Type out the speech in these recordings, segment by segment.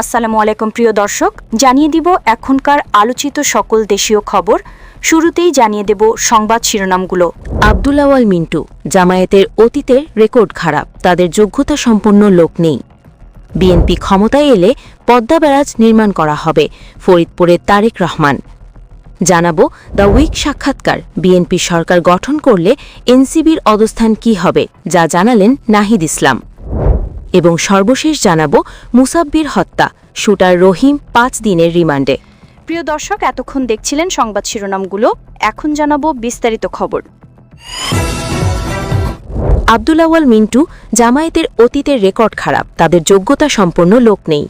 আসসালামু আলাইকুম প্রিয় দর্শক, জানিয়ে দিব এখনকার আলোচিত সকল দেশীয় খবর। শুরুতেই জানিয়ে দেব সংবাদ শিরোনামগুলো। আব্দুল আওয়াল মিন্টু, জামায়াতের অতীতের রেকর্ড খারাপ, তাদের যোগ্যতা সম্পন্ন লোক নেই। বিএনপি ক্ষমতায় এলে পদ্মা ব্যারাজ নির্মাণ করা হবে, ফরিদপুরের তারেক রহমান। জানাবো দ্য উইক সাক্ষাৎকার, বিএনপি সরকার গঠন করলে এনসিবির অবস্থান কি হবে, যা জানালেন নাহিদ ইসলাম। এবং সর্বশেষ জানাবো মুসাব্বির হত্যা, শুটার রহিম ৫ দিনের রিমান্ডে। প্রিয় দর্শক, এতক্ষণ দেখছিলেন সংবাদ শিরোনামগুলো, এখন জানাবো বিস্তারিত খবর। আব্দুল আওয়াল মিন্টু, জামায়াতের অতীতের রেকর্ড খারাপ, তাদের যোগ্যতা সম্পন্ন লোক নেই।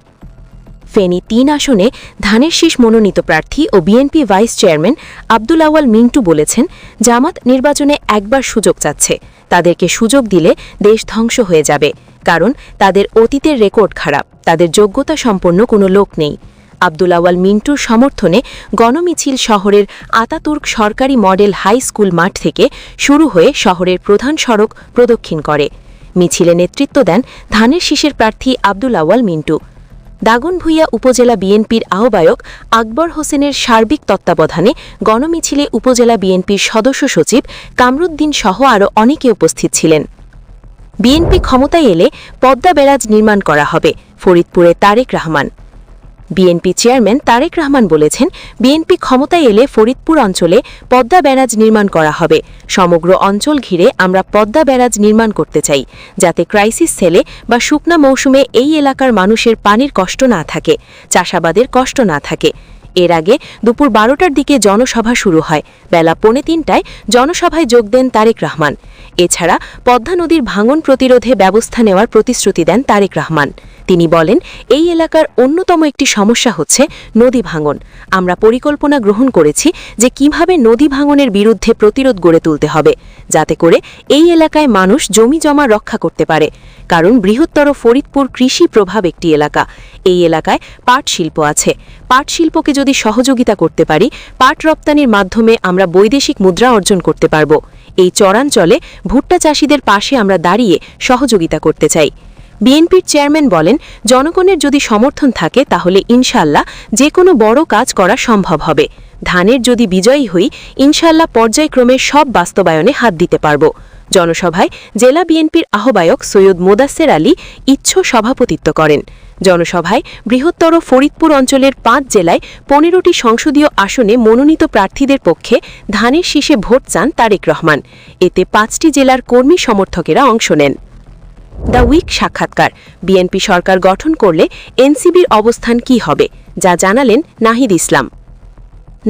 ফেনী ৩ আসনে ধানের শীষ মনোনীত প্রার্থী ও বিএনপি ভাইস চেয়ারম্যান আব্দুল আওয়াল মিন্টু বলেছেন, জামাত নির্বাচনে একবার সুযোগ চাচ্ছে, তাদেরকে সুযোগ দিলে দেশ ধ্বংস হয়ে যাবে, কারণ তাদের অতীতের রেকর্ড খারাপ, তাদের যোগ্যতা সম্পন্ন কোনো লোক নেই। আব্দুল আওয়াল মিন্টুর সমর্থনে গণমিছিল শহরের আতাতুর্ক সরকারি মডেল হাই স্কুল মাঠ থেকে শুরু হয়ে শহরের প্রধান সড়ক প্রদক্ষিণ করে। মিছিলে নেতৃত্ব দেন ধানের শীষের প্রার্থী আব্দুল আওয়াল মিন্টু। দাগনভূঞা উপজেলা বিএনপির আহ্বায়ক আকবর হোসেনের সার্বিক তত্ত্বাবধানে গণমিছিলে উপজেলা বিএনপির সদস্য সচিব কামরুদ্দিন সহ আরও অনেকে উপস্থিত ছিলেন। বিএনপি ক্ষমতায় এলে পদ্মা ব্যারাজ নির্মাণ করা হবে, ফরিদপুরে তারেক রহমান। বিএনপি চেয়ারম্যান তারেক রহমান বলেছেন, বিএনপি ক্ষমতায় এলে ফরিদপুর অঞ্চলে পদ্মা ব্যারাজ নির্মাণ করা হবে। সমগ্র অঞ্চল ঘিরে আমরা পদ্মা ব্যারাজ নির্মাণ করতে চাই, যাতে ক্রাইসিস সেলে বা শুকনা মৌসুমে এই এলাকার মানুষের পানির কষ্ট না থাকে, চাষাবাদের কষ্ট না থাকে। এর আগে দুপুর ১২টার দিকে জনসভা শুরু হয়, বেলা ৩:৩টায় জনসভায় যোগ দেন তারেক রহমান। এছাড়া পদ্মা নদীর ভাঙন প্রতিরোধে ব্যবস্থা নেওয়ার প্রতিশ্রুতি দেন তারেক রহমান। তিনি বলেন, এই এলাকার অন্যতম একটি সমস্যা হচ্ছে নদী ভাঙন। আমরা পরিকল্পনা গ্রহণ করেছি যে কিভাবে নদী ভাঙনের বিরুদ্ধে প্রতিরোধ গড়ে তুলতে হবে, যাতে করে এই এলাকায় মানুষ জমি জমা রক্ষা করতে পারে, কারণ বৃহত্তর ফরিদপুর কৃষি প্রভাব একটি এলাকা। এই এলাকায় পাট শিল্প আছে। পাট শিল্পকে যদি সহযোগিতা করতে পারি, পাট রপ্তানির মাধ্যমে আমরা বৈদেশিক মুদ্রা অর্জন করতে পারব। এই চরাঞ্চলে ভুট্টা চাষিদের পাশে আমরা দাঁড়িয়ে সহযোগিতা করতে চাই। বিএনপির চেয়ারম্যান বলেন, জনগণের যদি সমর্থন থাকে তাহলে ইনশাল্লাহ যে কোনো বড় কাজ করা সম্ভব হবে। ধানের যদি বিজয়ী হই, ইনশাল্লাহ পর্যায়ক্রমে সব বাস্তবায়নে হাত দিতে পারব। জনসভায় জেলা বিএনপির আহ্বায়ক সৈয়দ মোদাসের আলী সভাপতিত্ব করেন। জনসভায় বৃহত্তর ফরিদপুর অঞ্চলের ৫ জেলায় ১৫টি সংসদীয় আসনে মনোনীত প্রার্থীদের পক্ষে ধানের শীষে ভোট চান তারেক রহমান। এতে ৫টি জেলার কর্মী সমর্থকেরা অংশ নেন। দ্য উইক সাক্ষাৎকার, বিএনপি সরকার গঠন করলে এনসিবির অবস্থান কি হবে, যা জানালেন নাহিদ ইসলাম।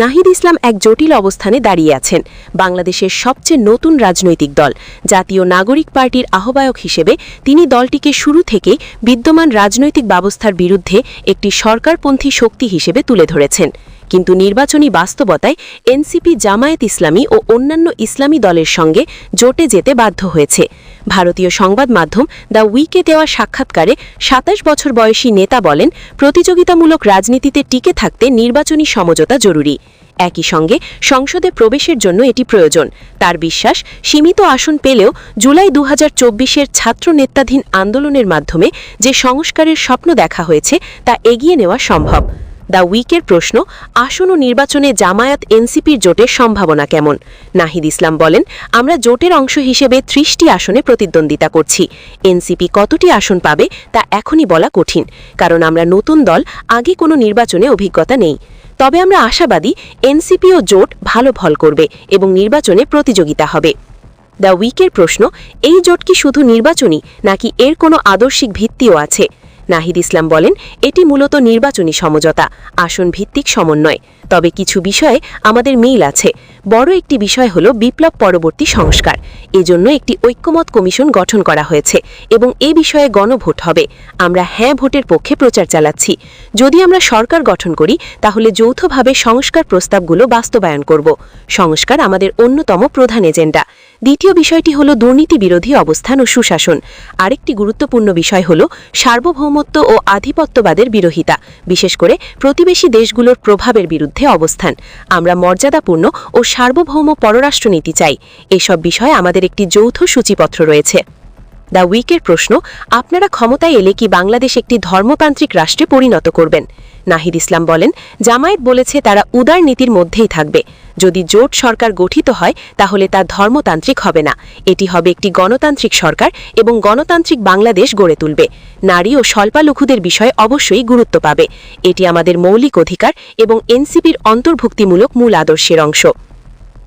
নাহিদ ইসলাম এক জটিল অবস্থানে দাঁড়িয়ে আছেন। বাংলাদেশের সবচেয়ে নতুন রাজনৈতিক দল জাতীয় নাগরিক পার্টির আহ্বায়ক হিসেবে তিনি দলটিকে শুরু থেকেই বিদ্যমান রাজনৈতিক ব্যবস্থার বিরুদ্ধে একটি সরকারপন্থী শক্তি হিসেবে তুলে ধরেছেন। কিন্তু নির্বাচনী বাস্তবতায় এনসিপি জামায়াত ইসলামী ও অন্যান্য ইসলামী দলের সঙ্গে জোটে যেতে বাধ্য হয়েছে। ভারতীয় সংবাদ মাধ্যম দ্য উইকে দেওয়া সাক্ষাৎকারে ২৭ বছর বয়সী নেতা বলেন, প্রতিযোগিতামূলক রাজনীতিতে টিকে থাকতে নির্বাচনী সমঝোতা জরুরি। একই সঙ্গে সংসদে প্রবেশের জন্য এটি প্রয়োজন। তার বিশ্বাস, সীমিত আসন পেলেও জুলাই ২০২৪-এর ছাত্র নেতৃত্বাধীন আন্দোলনের মাধ্যমে যে সংস্কারের স্বপ্ন দেখা হয়েছে তা এগিয়ে নেওয়া সম্ভব। দ্য উইকের প্রশ্ন, আসন্ন নির্বাচনে জামায়াত এনসিপির জোটের সম্ভাবনা কেমন? নাহিদ ইসলাম বলেন, আমরা জোটের অংশ হিসেবে ৩০টি আসনে প্রতিদ্বন্দ্বিতা করছি। এনসিপি কতটি আসন পাবে তা এখনই বলা কঠিন, কারণ আমরা নতুন দল, আগে কোনো নির্বাচনে অভিজ্ঞতা নেই। তবে আমরা আশাবাদী এনসিপি ও জোট ভালো ফল করবে এবং নির্বাচনে প্রতিযোগিতা হবে। দ্য উইকের প্রশ্ন, এই জোট কি শুধু নির্বাচনী নাকি এর কোনো আদর্শিক ভিত্তিও আছে? নাহিদ ইসলাম বলেন, এটি মূলত নির্বাচনী সমঝোতা, আসন ভিত্তিক সমন্বয়। তবে কিছু বিষয়ে আমাদের মিল আছে। বড় একটি বিষয় হল বিপ্লব পরবর্তী সংস্কার। এজন্য একটি ঐক্যমত কমিশন গঠন করা হয়েছে এবং এ বিষয়ে গণভোট হবে। আমরা হ্যাঁ ভোটের পক্ষে প্রচার চালাচ্ছি। যদি আমরা সরকার গঠন করি তাহলে যৌথভাবে সংস্কার প্রস্তাবগুলো বাস্তবায়ন করব। সংস্কার আমাদের অন্যতম প্রধান এজেন্ডা। দ্বিতীয় বিষয়টি হল দুর্নীতি বিরোধী অবস্থান ও সুশাসন। আরেকটি গুরুত্বপূর্ণ বিষয় হল সার্বভৌমত্ব ও আধিপত্যবাদের বিরোধিতা, বিশেষ করে প্রতিবেশী দেশগুলোর প্রভাবের বিরুদ্ধে অবস্থান। আমরা মর্যাদাপূর্ণ ও সার্বভৌম পররাষ্ট্রনীতি চাই। এসব বিষয়ে আমাদের একটি যৌথ সূচিপত্র রয়েছে। দ্য উইকের প্রশ্ন, আপনারা ক্ষমতায় এলে কি বাংলাদেশ একটি ধর্মতান্ত্রিক রাষ্ট্রে পরিণত করবেন? নাহিদ ইসলাম বলেন, জামায়াত বলেছে তারা উদার নীতির মধ্যেই থাকবে। যদি জোট সরকার গঠিত হয় তাহলে তা ধর্মতান্ত্রিক হবে না, এটি হবে একটি গণতান্ত্রিক সরকার এবং গণতান্ত্রিক বাংলাদেশ গড়ে তুলবে। নারী ও স্বল্পালঘুদের বিষয় অবশ্যই গুরুত্ব পাবে। এটি আমাদের মৌলিক অধিকার এবং এনসিপির অন্তর্ভুক্তিমূলক মূল আদর্শের অংশ।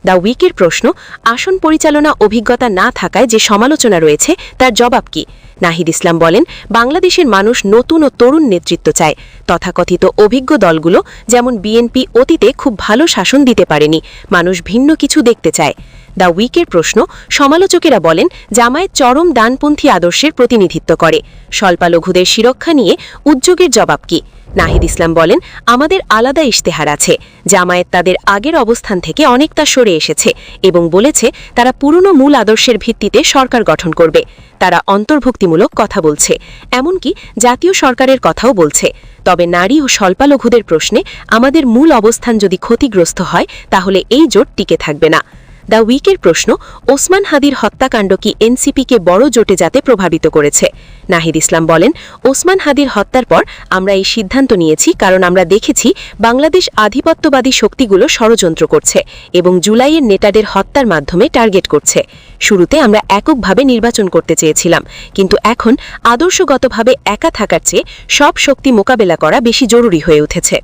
দ্য উইকের প্রশ্ন, আসন পরিচালনা অভিজ্ঞতা না থাকায় যে সমালোচনা রয়েছে তার জবাব কি? নাহিদ ইসলাম বলেন, বাংলাদেশের মানুষ নতুন ও তরুণ নেতৃত্ব চায়। তথাকথিত অভিজ্ঞ দলগুলো যেমন বিএনপি অতীতে খুব ভালো শাসন দিতে পারেনি, মানুষ ভিন্ন কিছু দেখতে চায়। দ্য উইকের প্রশ্ন, সমালোচকেরা বলেন জামায়াত চরম ডানপন্থী আদর্শের প্রতিনিধিত্ব করে। স্বল্পালঘুদের সুরক্ষা নিয়ে উদ্যোগের জবাব কি? নাহিদ ইসলাম বলেন, আমাদের আলাদা ইশতেহার আছে। জামায়াত তাদের আগের অবস্থান থেকে অনেকটা সরে এসেছে এবং বলেছে তারা পুরনো মূল আদর্শের ভিত্তিতে সরকার গঠন করবে। তারা অন্তর্ভুক্তিমূলক কথা বলছে, এমনকি জাতীয় সরকারের কথাও বলছে। তবে নারী ও স্বল্পালঘুদের প্রশ্নে আমাদের মূল অবস্থান যদি ক্ষতিগ্রস্ত হয় তাহলে এই জোট টিকে থাকবে না। দ্য উইকের প্রশ্ন, ওসমান হাদির হত্যাকাণ্ড কি এনসিপিকে বড় জোটে যাতে প্রভাবিত করেছে? নাহিদ ইসলাম বলেন, ওসমান হাদির হত্যার পর আমরা এই সিদ্ধান্ত নিয়েছি কারণ আমরা দেখেছি বাংলাদেশ আধিপত্যবাদী শক্তিগুলো ষড়যন্ত্র করছে এবং জুলাইয়ের নেতাদের হত্যার মাধ্যমে টার্গেট করছে। শুরুতে আমরা এককভাবে নির্বাচন করতে চেয়েছিলাম, কিন্তু এখন আদর্শগতভাবে একা থাকার চেয়ে সব শক্তি মোকাবেলা করা বেশি জরুরি হয়ে উঠেছে।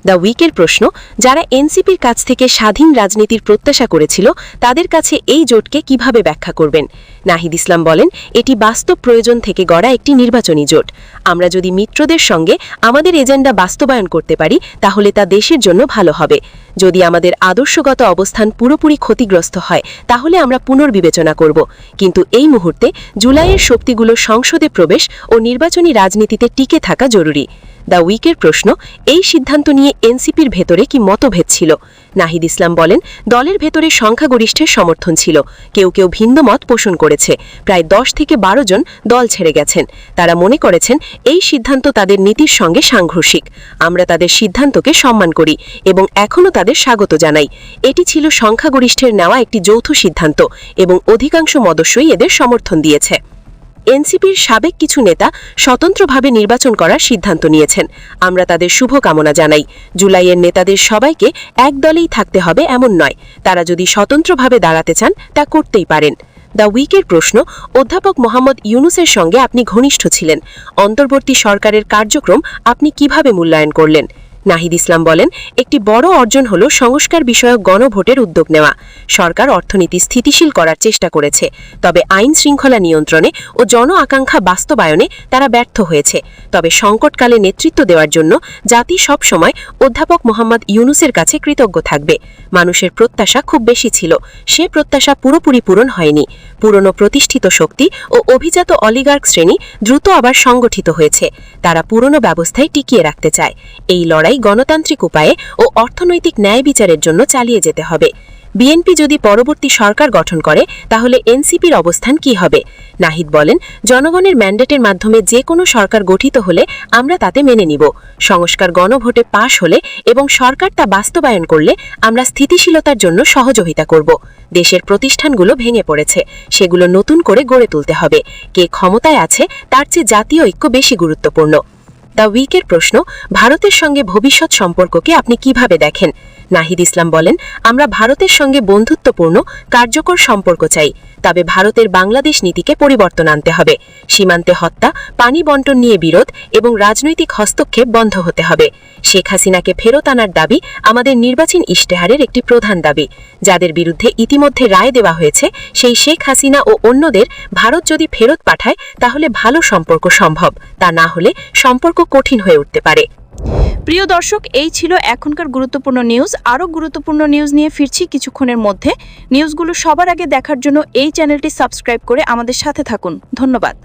দ্য উইকের প্রশ্ন, যারা এনসিপির কাছ থেকে স্বাধীন রাজনীতির প্রত্যাশা করেছিল তাদের কাছে এই জোটকে কিভাবে ব্যাখ্যা করবেন? নাহিদ ইসলাম বলেন, এটি বাস্তব প্রয়োজন থেকে গড়া একটি নির্বাচনী জোট। আমরা যদি মিত্রদের সঙ্গে আমাদের এজেন্ডা বাস্তবায়ন করতে পারি তাহলে তা দেশের জন্য ভালো হবে। যদি আমাদের আদর্শগত অবস্থান পুরোপুরি ক্ষতিগ্রস্ত হয় তাহলে আমরা পুনর্বিবেচনা করব, কিন্তু এই মুহূর্তে জুলাইয়ের শক্তিগুলো সংসদে প্রবেশ ও নির্বাচনী রাজনীতিতে টিকে থাকা জরুরি। দ্য উইকের প্রশ্ন, এই সিদ্ধান্ত নিয়ে এনসিপির ভেতরে কি মতভেদ ছিল? নাহিদ ইসলাম বলেন, দলের ভেতরে সংখ্যাগরিষ্ঠের সমর্থন ছিল, কেউ কেউ ভিন্ন মত পোষণ করেছে। প্রায় 10 থেকে 12 জন দল ছেড়ে গেছেন। তারা মনে করেছেন এই সিদ্ধান্ত তাদের নীতির সঙ্গে সাংঘর্ষিক। আমরা তাদের সিদ্ধান্তকে সম্মান করি এবং এখনও তাদের স্বাগত জানাই। এটি ছিল সংখ্যাগরিষ্ঠের নেওয়া একটি যৌথ সিদ্ধান্ত এবং অধিকাংশ সদস্যই এদের সমর্থন দিয়েছে। এনসিপির সাবেক কিছু নেতা স্বতন্ত্রভাবে নির্বাচন করার সিদ্ধান্ত নিয়েছেন। আমরা তাদের শুভকামনা জানাই। জুলাইয়ের নেতাদের সবাইকে এক দলেই থাকতে হবে এমন নয়, তারা যদি স্বতন্ত্রভাবে দাঁড়াতে চান তা করতেই পারেন। দ্য উইকের প্রশ্ন, অধ্যাপক মোহাম্মদ ইউনুসের সঙ্গে আপনি ঘনিষ্ঠ ছিলেন। অন্তর্বর্তী সরকারের কার্যক্রম আপনি কিভাবে মূল্যায়ন করলেন? নাহিদ ইসলাম বলেন, একটি বড় অর্জন হল সংস্কার বিষয়ক গণভোটের উদ্যোগ নেওয়া। সরকার অর্থনীতি স্থিতিশীল করার চেষ্টা করেছে, তবে আইন শৃঙ্খলা নিয়ন্ত্রণে ও জন আকাঙ্ক্ষা বাস্তবায়নে তারা ব্যর্থ হয়েছে। তবে সংকটকালে নেতৃত্ব দেওয়ার জন্য জাতি সব সময় অধ্যাপক মোহাম্মদ ইউনুসের কাছে কৃতজ্ঞ থাকবে। মানুষের প্রত্যাশা খুব বেশি ছিল, সে প্রত্যাশা পুরোপুরি পূরণ হয়নি। পুরনো প্রতিষ্ঠিত শক্তি ও অভিজাত অলিগার্ক শ্রেণী দ্রুত আবার সংগঠিত হয়েছে। তারা পুরনো ব্যবস্থায় টিকিয়ে রাখতে চায়। এই লড়াই গণতান্ত্রিক উপায়ে ও অর্থনৈতিক ন্যায় বিচারের জন্য চালিয়ে যেতে হবে। বিএনপি যদি পরবর্তী সরকার গঠন করে তাহলে এনসিপির অবস্থান কি হবে? নাহিদ বলেন, জনগণের ম্যান্ডেটের মাধ্যমে যে কোনো সরকার গঠিত হলে আমরা তাতে মেনে নিব। সংস্কার গণভোটে পাশ হলে এবং সরকার তা বাস্তবায়ন করলে আমরা স্থিতিশীলতার জন্য সহযোগিতা করব। দেশের প্রতিষ্ঠানগুলো ভেঙে পড়েছে, সেগুলো নতুন করে গড়ে তুলতে হবে। কে ক্ষমতায় আছে তার চেয়ে জাতীয় ঐক্য বেশি গুরুত্বপূর্ণ। দ্য উইকের প্রশ্ন, ভারতের সঙ্গে ভবিষ্যৎ সম্পর্ককে আপনি কিভাবে দেখেন? নাহিদ ইসলাম বলেন, আমরা ভারতের সঙ্গে বন্ধুত্বপূর্ণ কার্যকর সম্পর্ক চাই, তবে ভারতের বাংলাদেশ নীতিকে পরিবর্তন আনতে হবে। সীমান্তে হত্যা, পানি বণ্টন নিয়ে বিরোধ এবং রাজনৈতিক হস্তক্ষেপ বন্ধ হতে হবে। শেখ হাসিনাকে ফেরত আনার দাবি আমাদের নির্বাচন ইশতেহারের একটি প্রধান দাবি। যাদের বিরুদ্ধে ইতিমধ্যে রায় দেওয়া হয়েছে সেই শেখ হাসিনা ও অন্যদের ভারত যদি ফেরত পাঠায় তাহলে ভালো সম্পর্ক সম্ভব, তা না হলে সম্পর্ক কঠিন হয়ে উঠতে পারে। প্রিয় দর্শক, এই ছিল এখনকার গুরুত্বপূর্ণ নিউজ। আরও গুরুত্বপূর্ণ নিউজ নিয়ে ফিরছি কিছুক্ষণের মধ্যে। নিউজগুলো সবার আগে দেখার জন্য এই চ্যানেলটি সাবস্ক্রাইব করে আমাদের সাথে থাকুন। ধন্যবাদ।